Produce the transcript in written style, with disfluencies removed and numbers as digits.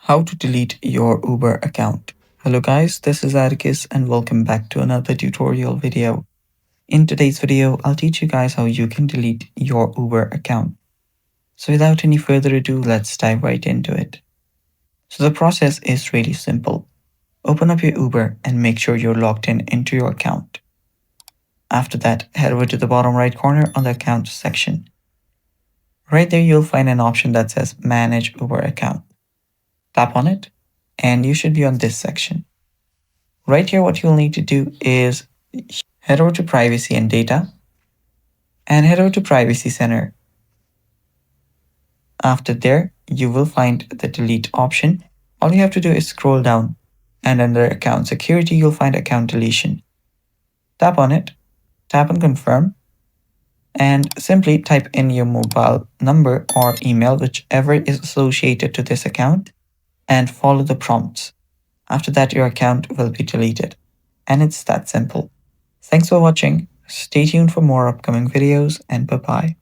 How to delete your Uber account. Hello guys, this is Atticus and welcome back to another tutorial video. In today's video, I'll teach you guys how you can delete your Uber account. So without any further ado, let's dive right into it. So the process is really simple. Open up your Uber and make sure you're logged in into your account. After that, head over to the bottom right corner on the account section. Right there, you'll find an option that says Manage Uber Account. Tap on it and you should be on this section. Right here, what you'll need to do is head over to Privacy and Data and head over to Privacy Center. After there, you will find the delete option. All you have to do is scroll down and under Account Security, you'll find Account Deletion. Tap on it, tap on Confirm, and simply type in your mobile number or email, whichever is associated to this account, and follow the prompts. After that, your account will be deleted. And it's that simple. Thanks for watching. Stay tuned for more upcoming videos and bye-bye.